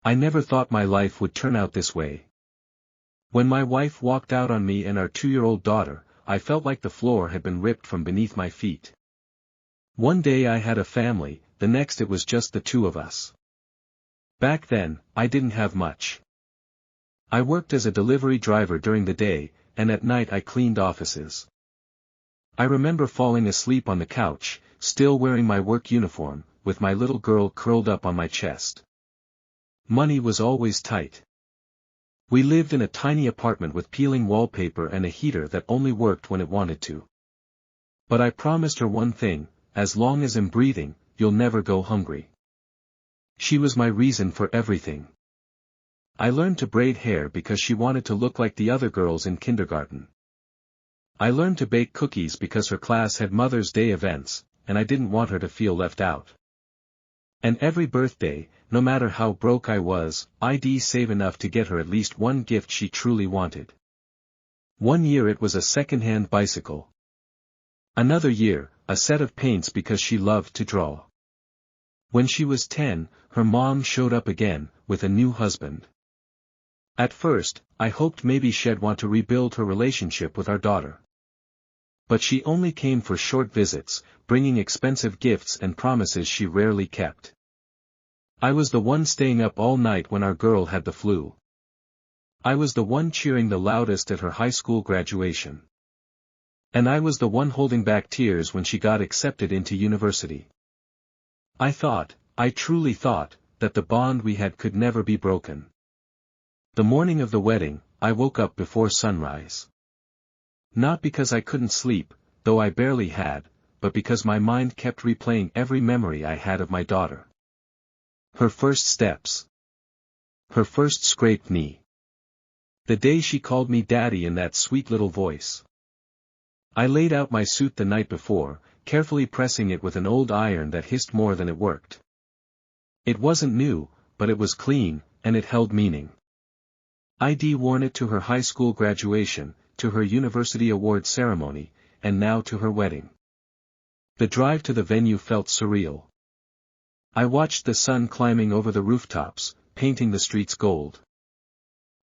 I never thought my life would turn out this way. When my wife walked out on me and our 2-year-old daughter, I felt like the floor had been ripped from beneath my feet. One day I had a family, the next it was just the two of us. Back then, I didn't have much. I worked as a delivery driver during the day, and at night I cleaned offices. I remember falling asleep on the couch, still wearing my work uniform, with my little girl curled up on my chest. Money was always tight. We lived in a tiny apartment with peeling wallpaper and a heater that only worked when it wanted to. But I promised her one thing: as long as I'm breathing, you'll never go hungry. She was my reason for everything. I learned to braid hair because she wanted to look like the other girls in kindergarten. I learned to bake cookies because her class had Mother's Day events, and I didn't want her to feel left out. And every birthday, no matter how broke I was, I'd save enough to get her at least one gift she truly wanted. One year it was a second-hand bicycle. Another year, a set of paints because she loved to draw. When she was 10, her mom showed up again, with a new husband. At first, I hoped maybe she'd want to rebuild her relationship with our daughter. But she only came for short visits, bringing expensive gifts and promises she rarely kept. I was the one staying up all night when our girl had the flu. I was the one cheering the loudest at her high school graduation. And I was the one holding back tears when she got accepted into university. I truly thought, that the bond we had could never be broken. The morning of the wedding, I woke up before sunrise. Not because I couldn't sleep, though I barely had, but because my mind kept replaying every memory I had of my daughter. Her first steps. Her first scraped knee. The day she called me daddy in that sweet little voice. I laid out my suit the night before, carefully pressing it with an old iron that hissed more than it worked. It wasn't new, but it was clean, and it held meaning. I'd worn it to her high school graduation, to her university award ceremony, and now to her wedding. The drive to the venue felt surreal. I watched the sun climbing over the rooftops, painting the streets gold.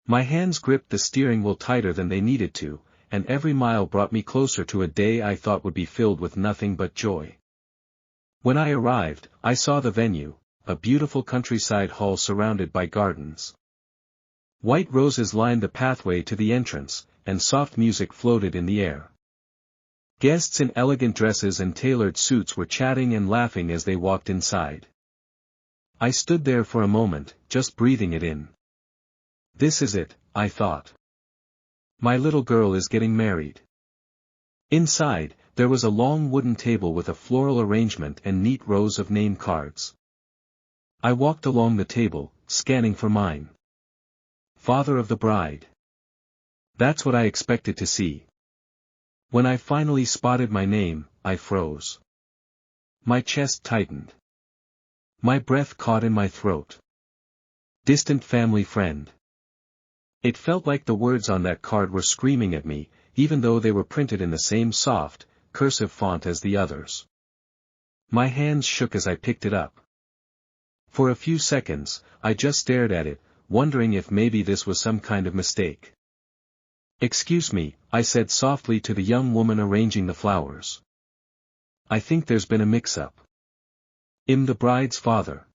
My hands gripped the steering wheel tighter than they needed to, and every mile brought me closer to a day I thought would be filled with nothing but joy. When I arrived, I saw the venue, a beautiful countryside hall surrounded by gardens. White roses lined the pathway to the entrance, and soft music floated in the air. Guests in elegant dresses and tailored suits were chatting and laughing as they walked inside. I stood there for a moment, just breathing it in. This is it, I thought. My little girl is getting married. Inside, there was a long wooden table with a floral arrangement and neat rows of name cards. I walked along the table, scanning for mine. Father of the bride. That's what I expected to see. When I finally spotted my name, I froze. My chest tightened. My breath caught in my throat. Distant family friend. It felt like the words on that card were screaming at me, even though they were printed in the same soft, cursive font as the others. My hands shook as I picked it up. For a few seconds, I just stared at it, wondering if maybe this was some kind of mistake. Excuse me, I said softly to the young woman arranging the flowers. I think there's been a mix-up. I'm the bride's father.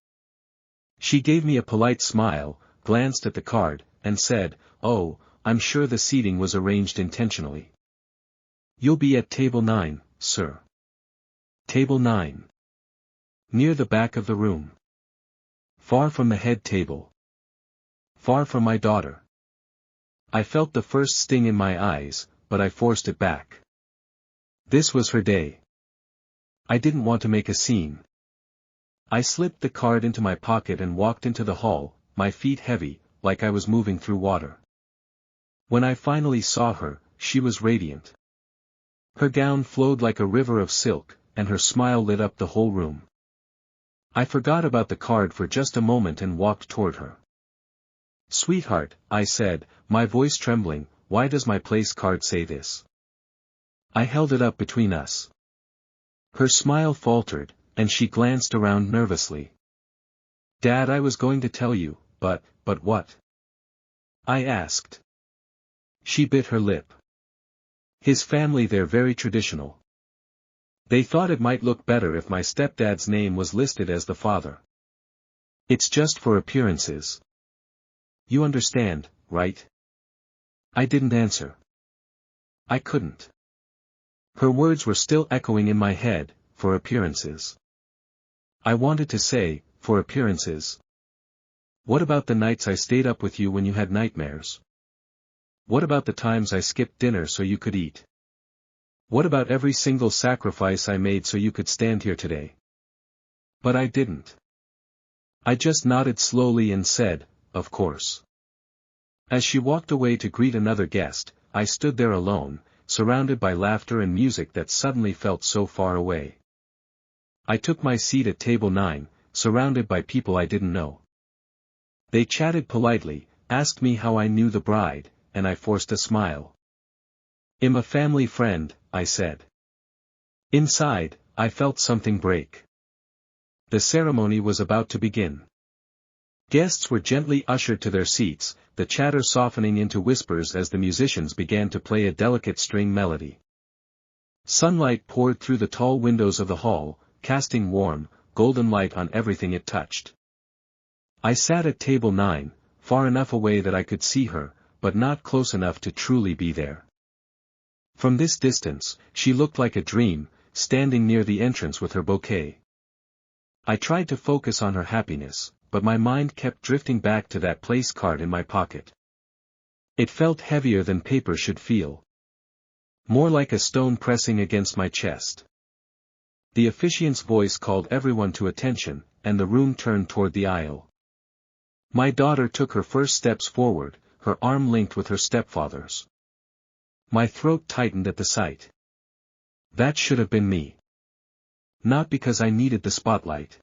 She gave me a polite smile, glanced at the card, and said, "Oh, I'm sure the seating was arranged intentionally. You'll be at table 9, sir." Table 9. Near the back of the room. Far from the head table. Far from my daughter. I felt the first sting in my eyes, but I forced it back. This was her day. I didn't want to make a scene. I slipped the card into my pocket and walked into the hall, my feet heavy, like I was moving through water. When I finally saw her, she was radiant. Her gown flowed like a river of silk, and her smile lit up the whole room. I forgot about the card for just a moment and walked toward her. "Sweetheart," I said, my voice trembling, "why does my place card say this?" I held it up between us. Her smile faltered, and she glanced around nervously. "Dad, I was going to tell you, but what? I asked. She bit her lip. His family, they're very traditional. They thought it might look better if my stepdad's name was listed as the father. It's just for appearances. You understand, right? I didn't answer. I couldn't. Her words were still echoing in my head, for appearances. I wanted to say, for appearances. What about the nights I stayed up with you when you had nightmares? What about the times I skipped dinner so you could eat? What about every single sacrifice I made so you could stand here today? But I didn't. I just nodded slowly and said, of course. As she walked away to greet another guest, I stood there alone, surrounded by laughter and music that suddenly felt so far away. I took my seat at table 9, surrounded by people I didn't know. They chatted politely, asked me how I knew the bride, and I forced a smile. I'm a family friend, I said. Inside, I felt something break. The ceremony was about to begin. Guests were gently ushered to their seats, the chatter softening into whispers as the musicians began to play a delicate string melody. Sunlight poured through the tall windows of the hall, casting warm, golden light on everything it touched. I sat at table 9, far enough away that I could see her, but not close enough to truly be there. From this distance, she looked like a dream, standing near the entrance with her bouquet. I tried to focus on her happiness, but my mind kept drifting back to that place card in my pocket. It felt heavier than paper should feel. More like a stone pressing against my chest. The officiant's voice called everyone to attention, and the room turned toward the aisle. My daughter took her first steps forward, her arm linked with her stepfather's. My throat tightened at the sight. That should have been me. Not because I needed the spotlight.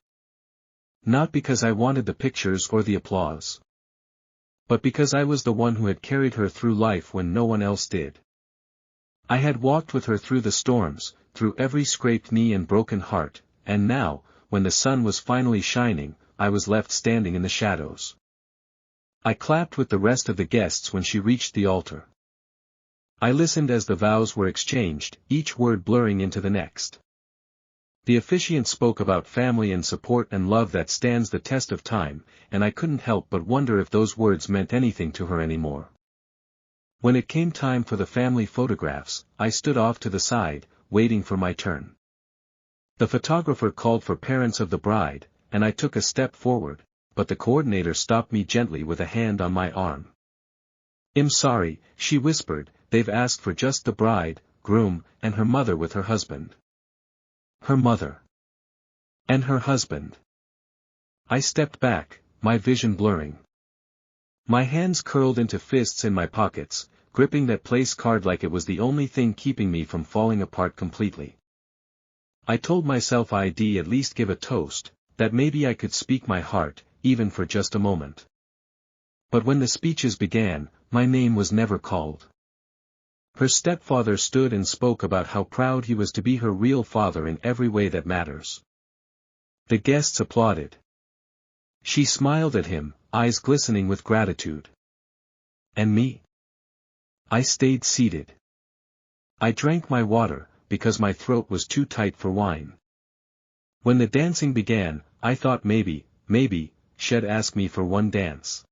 Not because I wanted the pictures or the applause. But because I was the one who had carried her through life when no one else did. I had walked with her through the storms, through every scraped knee and broken heart, and now, when the sun was finally shining, I was left standing in the shadows. I clapped with the rest of the guests when she reached the altar. I listened as the vows were exchanged, each word blurring into the next. The officiant spoke about family and support and love that stands the test of time, and I couldn't help but wonder if those words meant anything to her anymore. When it came time for the family photographs, I stood off to the side, waiting for my turn. The photographer called for parents of the bride, and I took a step forward, but the coordinator stopped me gently with a hand on my arm. I'm sorry, she whispered, they've asked for just the bride, groom, and her mother with her husband. Her mother. And her husband. I stepped back, my vision blurring. My hands curled into fists in my pockets, gripping that place card like it was the only thing keeping me from falling apart completely. I told myself I'd at least give a toast, that maybe I could speak my heart, even for just a moment. But when the speeches began, my name was never called. Her stepfather stood and spoke about how proud he was to be her real father in every way that matters. The guests applauded. She smiled at him, eyes glistening with gratitude. And me? I stayed seated. I drank my water, because my throat was too tight for wine. When the dancing began, I thought maybe, she'd ask me for one dance.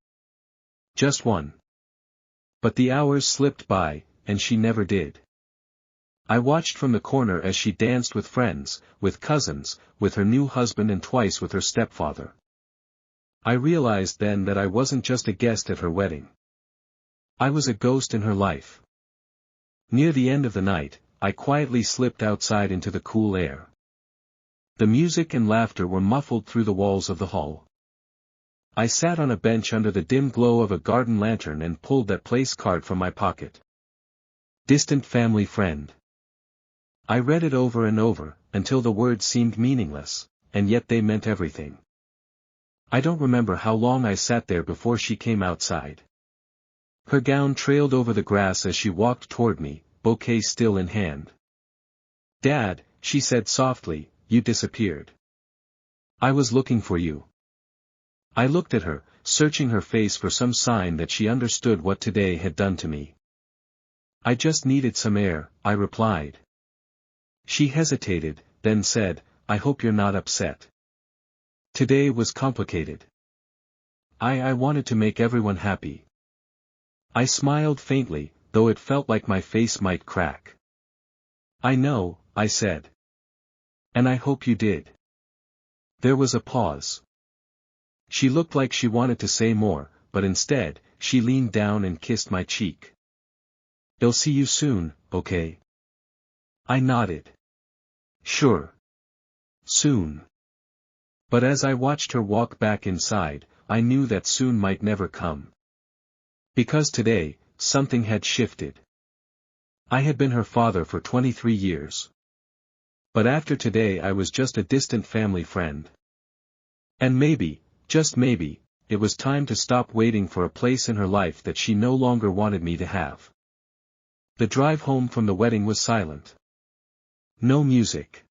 Just one. But the hours slipped by, and she never did. I watched from the corner as she danced with friends, with cousins, with her new husband and twice with her stepfather. I realized then that I wasn't just a guest at her wedding. I was a ghost in her life. Near the end of the night, I quietly slipped outside into the cool air. The music and laughter were muffled through the walls of the hall. I sat on a bench under the dim glow of a garden lantern and pulled that place card from my pocket. Distant family friend. I read it over and over, until the words seemed meaningless, and yet they meant everything. I don't remember how long I sat there before she came outside. Her gown trailed over the grass as she walked toward me, bouquet still in hand. Dad, she said softly, you disappeared. I was looking for you. I looked at her, searching her face for some sign that she understood what today had done to me. I just needed some air, I replied. She hesitated, then said, I hope you're not upset. Today was complicated. I wanted to make everyone happy. I smiled faintly, though it felt like my face might crack. I know, I said. And I hope you did. There was a pause. She looked like she wanted to say more, but instead, she leaned down and kissed my cheek. I'll see you soon, okay? I nodded. Sure. Soon. But as I watched her walk back inside, I knew that soon might never come. Because today, something had shifted. I had been her father for 23 years. But after today I was just a distant family friend. And maybe, just maybe, it was time to stop waiting for a place in her life that she no longer wanted me to have. The drive home from the wedding was silent. No music.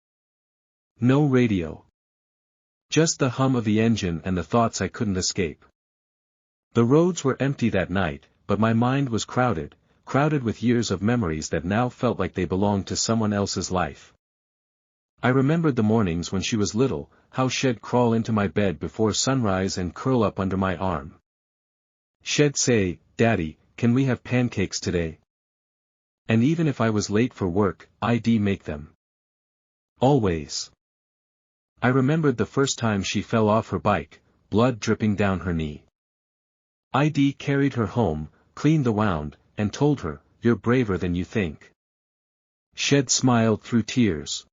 No radio. Just the hum of the engine and the thoughts I couldn't escape. The roads were empty that night, but my mind was crowded with years of memories that now felt like they belonged to someone else's life. I remembered the mornings when she was little, how she'd crawl into my bed before sunrise and curl up under my arm. She'd say, Daddy, can we have pancakes today? And even if I was late for work, I'd make them. Always. I remembered the first time she fell off her bike, blood dripping down her knee. I'd carried her home, cleaned the wound, and told her, you're braver than you think. She'd smiled through tears.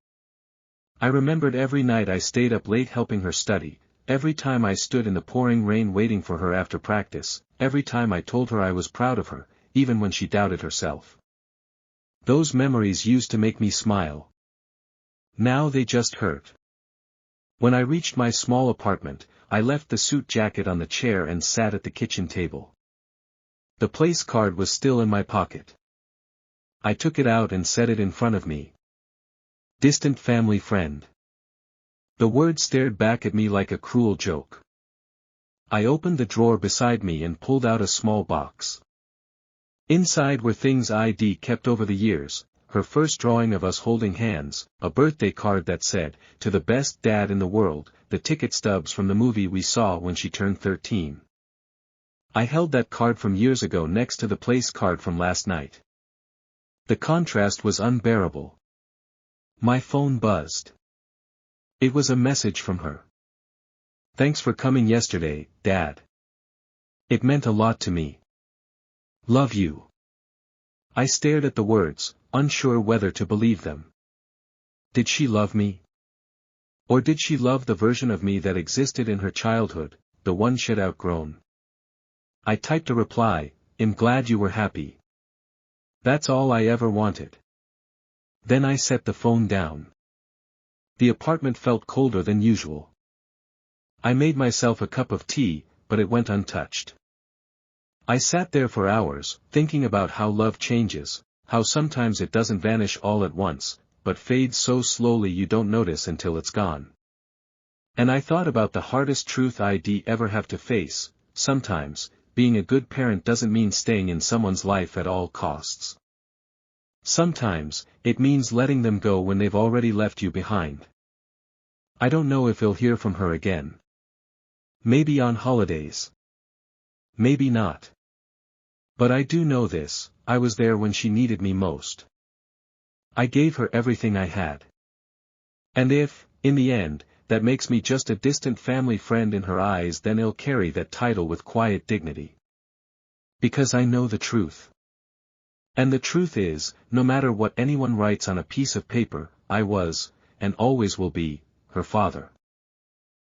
I remembered every night I stayed up late helping her study, every time I stood in the pouring rain waiting for her after practice, every time I told her I was proud of her, even when she doubted herself. Those memories used to make me smile. Now they just hurt. When I reached my small apartment, I left the suit jacket on the chair and sat at the kitchen table. The place card was still in my pocket. I took it out and set it in front of me. Distant family friend. The word stared back at me like a cruel joke. I opened the drawer beside me and pulled out a small box. Inside were things I'd kept over the years, her first drawing of us holding hands, a birthday card that said, to the best dad in the world, the ticket stubs from the movie we saw when she turned 13. I held that card from years ago next to the place card from last night. The contrast was unbearable. My phone buzzed. It was a message from her. Thanks for coming yesterday, Dad. It meant a lot to me. Love you. I stared at the words, unsure whether to believe them. Did she love me? Or did she love the version of me that existed in her childhood, the one she'd outgrown? I typed a reply, I'm glad you were happy. That's all I ever wanted. Then I set the phone down. The apartment felt colder than usual. I made myself a cup of tea, but it went untouched. I sat there for hours, thinking about how love changes, how sometimes it doesn't vanish all at once, but fades so slowly you don't notice until it's gone. And I thought about the hardest truth I'd ever have to face. Sometimes, being a good parent doesn't mean staying in someone's life at all costs. Sometimes, it means letting them go when they've already left you behind. I don't know if you'll hear from her again. Maybe on holidays. Maybe not. But I do know this, I was there when she needed me most. I gave her everything I had. And if, in the end, that makes me just a distant family friend in her eyes, then I'll carry that title with quiet dignity. Because I know the truth. And the truth is, no matter what anyone writes on a piece of paper, I was, and always will be, her father.